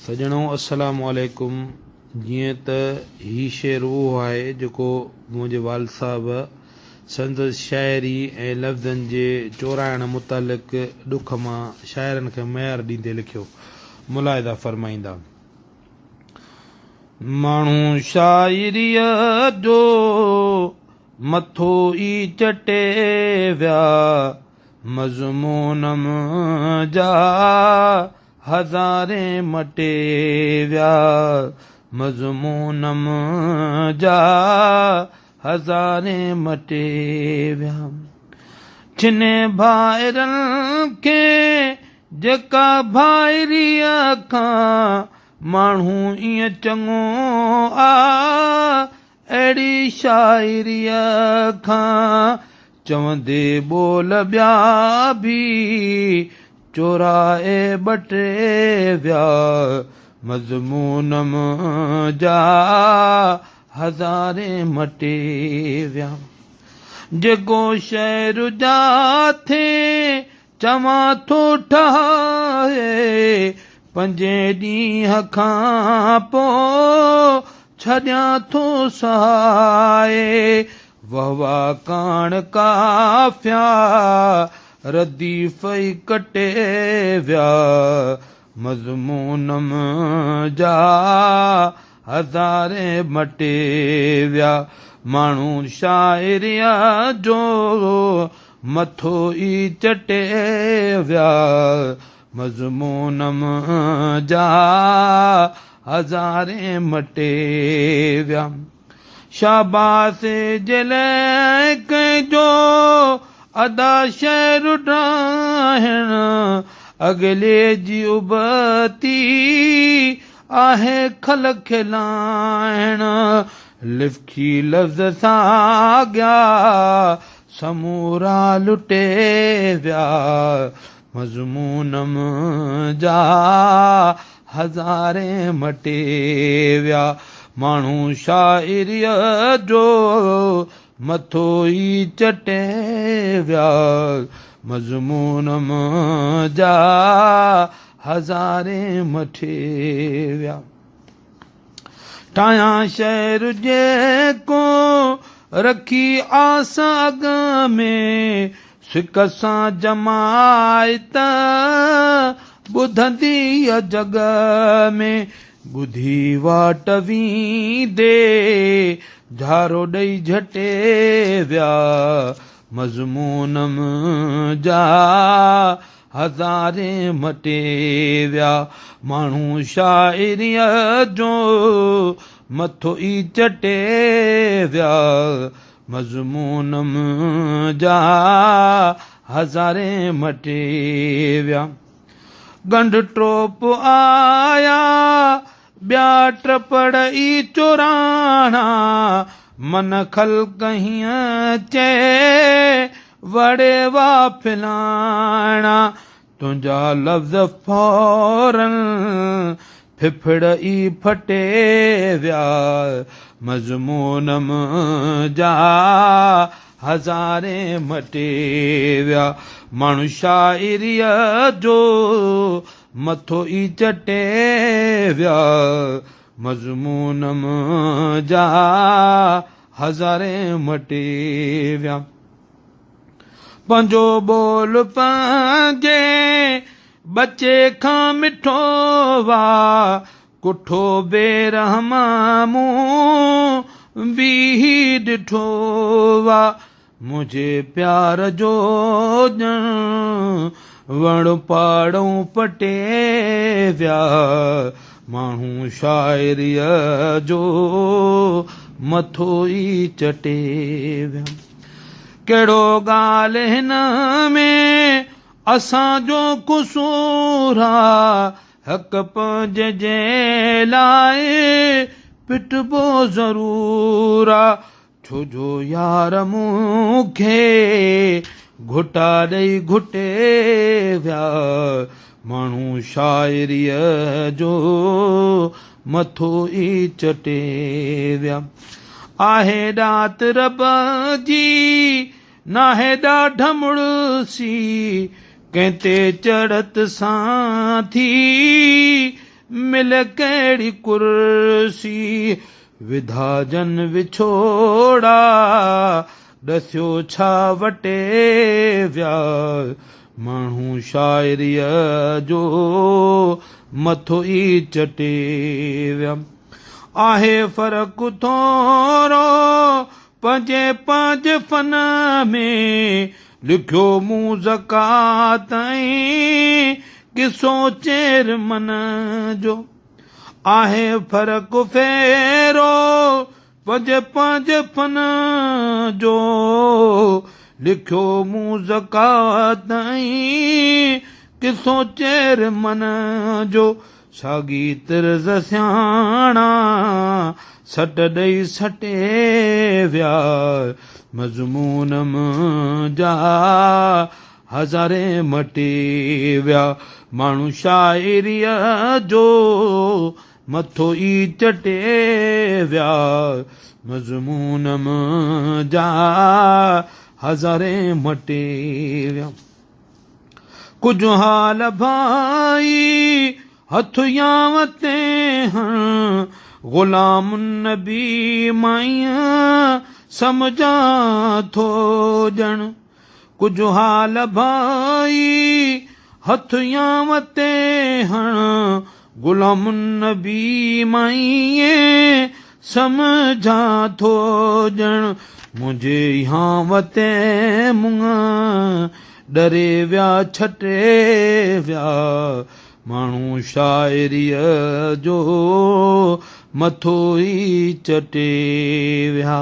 सजणों अस्सलामु अलैकुम। जीअं त ही शेर उहो आहे जेको मुंहिंजे वाल साहब संदसि शाइरी ऐं लफ़्ज़नि जे चोराइण मुतालिक़ ॾुख मां शाइरनि खे मयार ॾींदे लिखियो। मुलाहिदा फरमाईंदा, माण्हू शाइरीअ जो मथो ई चटे विया, मज़मूनम जा हज़ारे मटे विया, मज़मूनम जा हज़ारे मटे विया। छिने भाइरनि खे जेका भाइरीअ खां माण्हू ईअं चङो आ, अहिड़ी शाइरीअ खां चवंदे ॿोल ॿिया बि चोराए ॿटे विया, मज़मूनम जा हज़ारे मटे विया। जेको शहर जाथे चवां थो ठाहे, पंजे ॾींहं खां पोइ छॾियां थो सहाए, वहवा कान काफ़िया रदीफ़ ई कटे विया, मज़मूनम जा हज़ारे मटे विया। माण्हू शाइरीअ जो मथो ई चटे विया, मज़मूनम जा हज़ारे मटे विया। शाबाश जे लाइ कंहिंजो अदा शेर ठाहिण, अॻिले जी उबती आहे खल खिलाइण, लिखी लफ़्ज़ सां अॻिया समूरा लुटे विया, मज़मूनम जा हज़ारे मटे विया। माण्हू शाइरीअ जो मथो ई चटे विया, मज़मूनम जा हज़ारे मटे विया। ठाहियां शेर जेको रखी आस अॻ में, सिक सां जमायत ॿुधंदी जग में, ॿुधी वाट वींदे झारो ॾेई झटे विया, मज़मूनम जा हज़ारे मटे विया। माण्हू शाइरीअ जो मथो ई चटे विया, मज़मूनम जा हज़ारे मटे विया। गंढ टोप आया ॿिया टपड़ ई चोराणा, मन खल्क हीअं चए वड़े वा फिलाणा, तुंहिंजा लफ़्ज़ फौरन फिफड़ ई फटे विया, मज़मूनम जा हज़ारे मटे विया। माण्हू शाइरीअ जो मथो ई चटे विया, मज़मूनम जा हज़ारे मटे विया। पंहिंजो बोल पंहिंजे बचे खां मिठो वा, कुठो बेरहमा मूं बि ॾिठो वा, मुंहिंजे प्यार जो ॼण वण पाड़ूं पटे विया, माण्हू शाइरीअ जो मथो ई चटे विया। कहिड़ो ॻाल्हि हिन में असांजो कुसूर आ, हक़ पंहिंजे जे लाइ पिटबो ज़रूर आ, छोजो यार मूंखे घुटा ॾेई घुटे विया, माण्हू शाइरीअ जो मथो ई चटे विया। आहे ॾात रब जी नाहे ॾाढ मुड़सी, कंहिं ते चढ़त सां थी मिल कहिड़ी कुर्सी विधा जन विछोड़ा ॾसियो छा वटे विया माण्हू शाइरीअ जो मथो ई चटे विया आहे फ़र्क़ु थोरो पंहिंजे फन में लिखियो मूं ज़कात ऐं किसो चेर मन जो आहे फ़र्क़ु फेरो पंहिंजे फन जो लिखियो मूं ज़कात ऐं किसो चेर मन जो साॻी तिर्ज़ सियाणा सट ॾेई सटे विया मज़मून जा हज़ारे मटे विया माण्हू शाइरीअ जो मथो ई चटे विया मज़मून जा हज़ारे मटे विया कुझु हाल भाई हथ यां ते हण ग़ुलाम नबी माईं समझा थो ॼण कुझु हाल भाई हथ यां ते हण ग़ुलाम नबी माईं समझा थो ॼण मुंहिंजे यहाँ ते मुंहुं डरे विया छटे विया माण्हू शाइरीअ जो मथो ई चटे विया